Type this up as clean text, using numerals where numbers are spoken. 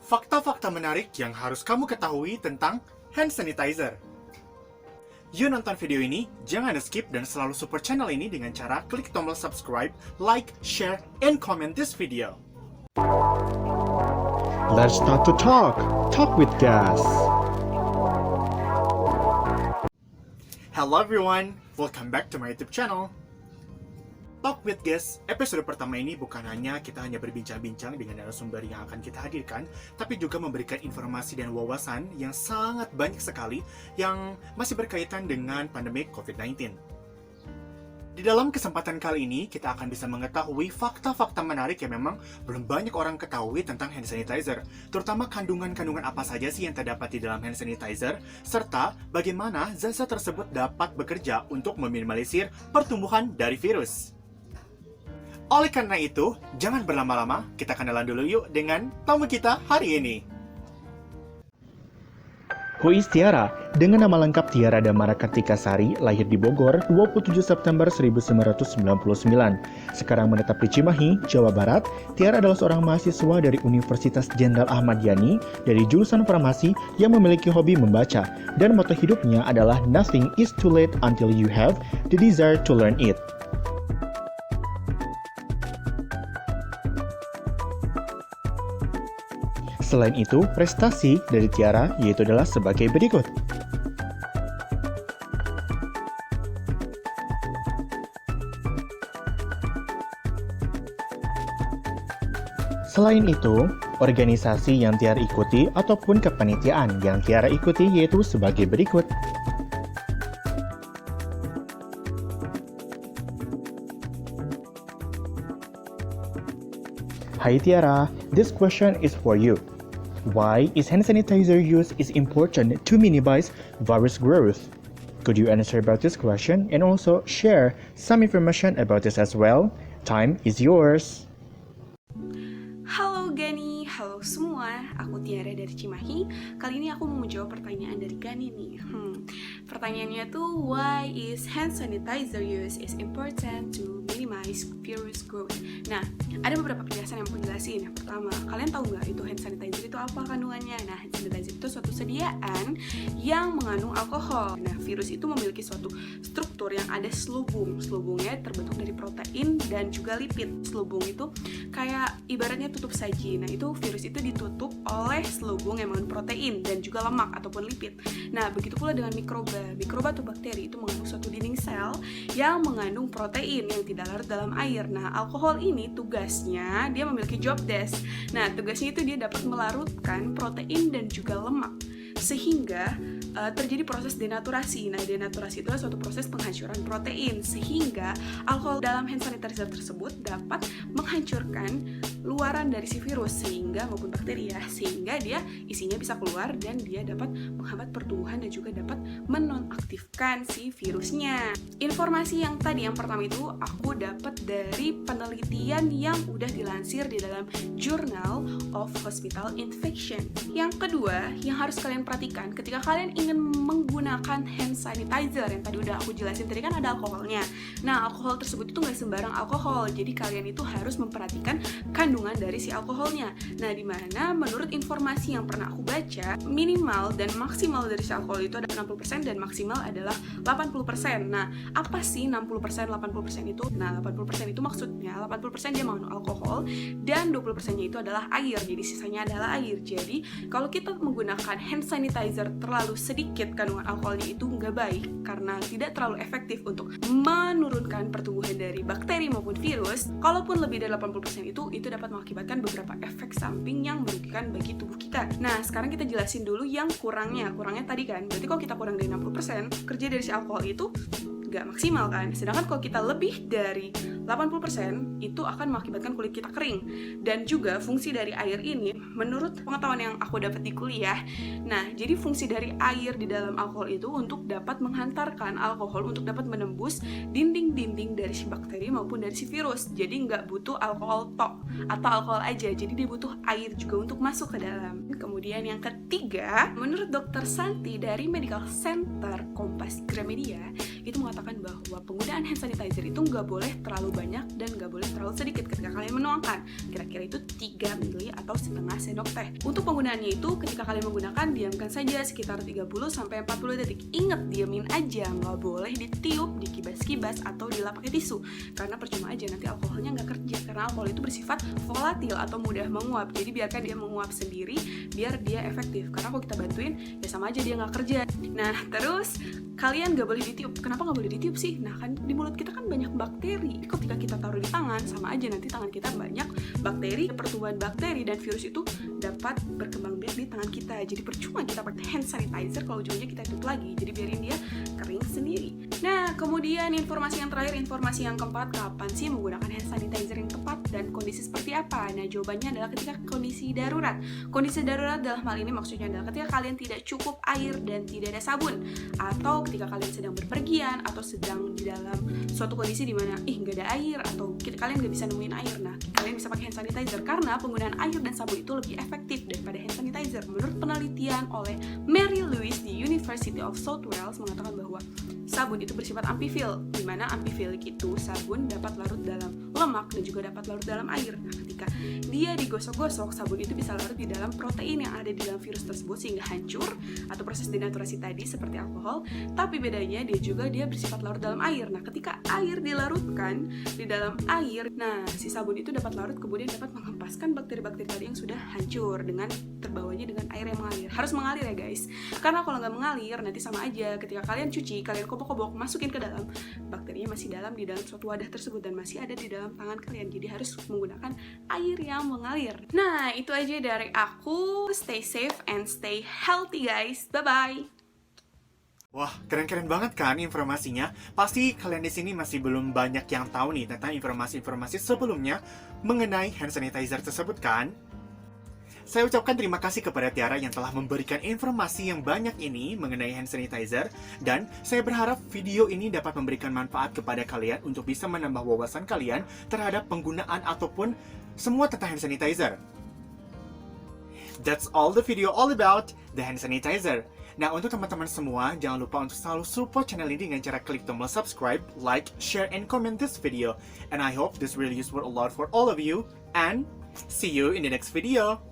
Fakta-fakta menarik yang harus kamu ketahui tentang hand sanitizer. Yuk nonton video ini, jangan skip dan selalu support channel ini dengan cara klik tombol subscribe, like, share, and comment this video. Let's start to talk. Talk with Gas. Hello everyone, welcome back to my YouTube channel. Talk with Gas, episode pertama ini bukan hanya kita hanya berbincang-bincang dengan narasumber yang akan kita hadirkan, tapi juga memberikan informasi dan wawasan yang sangat banyak sekali yang masih berkaitan dengan pandemi COVID-19. Di dalam kesempatan kali ini, kita akan bisa mengetahui fakta-fakta menarik yang memang belum banyak orang ketahui tentang hand sanitizer, terutama kandungan-kandungan apa saja sih yang terdapat di dalam hand sanitizer, serta bagaimana zat-zat tersebut dapat bekerja untuk meminimalisir pertumbuhan dari virus. Oleh karena itu, jangan berlama-lama, kita kenalan dulu yuk dengan tamu kita hari ini. Who is Tiara? Dengan nama lengkap Tiara Damara Kartikasari, lahir di Bogor 27 September 1999. Sekarang menetap di Cimahi, Jawa Barat. Tiara adalah seorang mahasiswa dari Universitas Jenderal Ahmad Yani dari jurusan farmasi yang memiliki hobi membaca. Dan moto hidupnya adalah nothing is too late until you have the desire to learn it. Selain itu, prestasi dari Tiara yaitu adalah sebagai berikut. Selain itu, organisasi yang Tiara ikuti ataupun kepanitiaan yang Tiara ikuti yaitu sebagai berikut. Hi Tiara, this question is for you. Why is hand sanitizer use is important to minimize virus growth? Could you answer about this question and also share some information about this as well? Time is yours. Halo Gani, halo semua, aku Tiara dari Cimahi. Kali ini aku mau menjawab pertanyaan dari Gani nih. Pertanyaannya tuh, why is hand sanitizer use is important to minimize virus growth? Nah, ada beberapa penjelasan yang aku jelasin. Yang pertama, kalian tahu nggak itu hand sanitizer itu apa kandungannya? Nah, hand sanitizer itu suatu sediaan yang mengandung alkohol. Nah, virus itu memiliki suatu struktur yang ada selubung. Selubungnya terbentuk dari protein dan juga lipid. Selubung itu kayak ibaratnya tutup saji. Nah, itu virus itu ditutup oleh selubung yang mengandung protein dan juga lemak ataupun lipid. Nah, begitu pula dengan mikroba. Mikroba atau bakteri itu mengandung suatu dinding sel yang mengandung protein yang tidak larut dalam air. Nah, alkohol ini tugasnya dia memiliki job desk. Nah, tugasnya itu dia dapat melarutkan protein dan juga lemak sehingga terjadi proses denaturasi. Nah, denaturasi itu adalah suatu proses penghancuran protein sehingga alkohol dalam hand sanitizer tersebut dapat menghancurkan luaran dari si virus sehingga maupun bakteri ya, sehingga dia isinya bisa keluar dan dia dapat menghambat pertumbuhan dan juga dapat menonaktifkan si virusnya. Informasi yang tadi yang pertama itu aku dapat dari penelitian yang udah dilansir di dalam Journal of Hospital Infection. Yang kedua yang harus kalian perhatikan ketika kalian ingin menggunakan hand sanitizer yang tadi udah aku jelasin tadi kan ada alkoholnya. Nah, alkohol tersebut itu nggak sembarang alkohol, jadi kalian itu harus memperhatikan kandungan dari si alkoholnya. Nah, dimana menurut informasi yang pernah aku baca, minimal dan maksimal dari si alkohol itu ada 60% dan maksimal adalah 80%. Nah, apa sih 60%, 80% itu? Nah, 80% itu maksudnya 80% dia mengandung alkohol dan 20%-nya itu adalah air, jadi sisanya adalah air. Jadi, kalau kita menggunakan hand sanitizer terlalu sedikit kandungan alkoholnya itu nggak baik karena tidak terlalu efektif untuk menurunkan pertumbuhan dari bakteri maupun virus. Kalaupun lebih dari 80% itu dapat mengakibatkan beberapa efek samping yang merugikan bagi tubuh kita. Nah, sekarang kita jelasin dulu yang kurangnya. Kurangnya tadi kan, berarti kalau kita kurang dari 60%, kerja dari si alkohol itu nggak maksimal kan. Sedangkan kalau kita lebih dari 80% itu akan mengakibatkan kulit kita kering. Dan juga fungsi dari air ini menurut pengetahuan yang aku dapat di kuliah, nah jadi fungsi dari air di dalam alkohol itu untuk dapat menghantarkan alkohol untuk dapat menembus dinding-dinding dari si bakteri maupun dari si virus. Jadi nggak butuh alkohol tok atau alkohol aja, jadi dia butuh air juga untuk masuk ke dalam. Kemudian yang ketiga, menurut Dr. Santi dari Medical Center Kompas Gramedia itu mengatakan mengatakan bahwa penggunaan hand sanitizer itu nggak boleh terlalu banyak dan nggak boleh terlalu sedikit ketika kalian menuangkan. Kira-kira itu 3 ml atau setengah sendok teh. Untuk penggunaannya itu ketika kalian menggunakan, diamkan saja sekitar 30-40 detik. Ingat, diamin aja, nggak boleh ditiup, dikibas-kibas, atau dilap pakai tisu. Karena percuma aja, nanti alkoholnya nggak kerja. Karena alkohol itu bersifat volatil atau mudah menguap. Jadi biarkan dia menguap sendiri, biar dia efektif. Karena kalau kita bantuin, ya sama aja dia nggak kerja. Nah, terus kalian nggak boleh ditiup. Kenapa nggak boleh ditiup sih? Nah, kan di mulut kita kan banyak bakteri. Ketika kita taruh di tangan, sama aja nanti tangan kita banyak bakteri. Pertumbuhan bakteri dan virus itu dapat berkembang biak di tangan kita. Jadi percuma kita pakai hand sanitizer kalau ujungnya kita tutup lagi. Jadi biarin dia kering sendiri. Nah, kemudian informasi yang terakhir, informasi yang keempat, kapan sih menggunakan hand sanitizer yang tepat dan kondisi seperti apa? Nah, jawabannya adalah ketika kondisi darurat. Kondisi darurat dalam hal ini maksudnya adalah ketika kalian tidak cukup air dan tidak ada sabun, atau ketika kalian sedang berpergian atau sedang di dalam suatu kondisi di mana nggak ada air atau kalian nggak bisa nemuin air. Nah, kalian bisa pakai hand sanitizer karena penggunaan air dan sabun itu lebih efektif daripada hand sanitizer. Menurut penelitian oleh Mary Louise di University of South Wales mengatakan bahwa sabun itu bersifat amphiphil, di mana amphiphilic itu sabun dapat larut dalam lemak dan juga dapat larut dalam air. Nah, ketika dia digosok-gosok, sabun itu bisa larut di dalam protein yang ada di dalam virus tersebut sehingga hancur atau proses denaturasi tadi seperti alkohol. Tapi bedanya dia bersifat larut dalam air. Nah, ketika air dilarutkan di dalam air, nah si sabun itu dapat larut kemudian dapat menghempaskan bakteri-bakteri tadi yang sudah hancur dengan terbawanya dengan air yang mengalir. Harus mengalir ya guys, karena kalau nggak mengalir nanti sama aja ketika kalian cuci, kalian kobok-kobok, masukin ke dalam, bakterinya masih dalam di dalam suatu wadah tersebut dan masih ada di dalam tangan kalian. Jadi harus menggunakan air yang mengalir. Nah, itu aja dari aku. Stay safe and stay healthy guys. Bye-bye. Wah, keren-keren banget kan informasinya? Pasti kalian di sini masih belum banyak yang tahu nih tentang informasi-informasi sebelumnya mengenai hand sanitizer tersebut kan? Saya ucapkan terima kasih kepada Tiara yang telah memberikan informasi yang banyak ini mengenai hand sanitizer, dan saya berharap video ini dapat memberikan manfaat kepada kalian untuk bisa menambah wawasan kalian terhadap penggunaan ataupun semua tentang hand sanitizer. That's all the video all about the hand sanitizer. Nah, untuk teman-teman semua, jangan lupa untuk selalu support channel ini dengan cara klik tombol subscribe, like, share, and comment this video. And I hope this really useful a lot for all of you. And see you in the next video.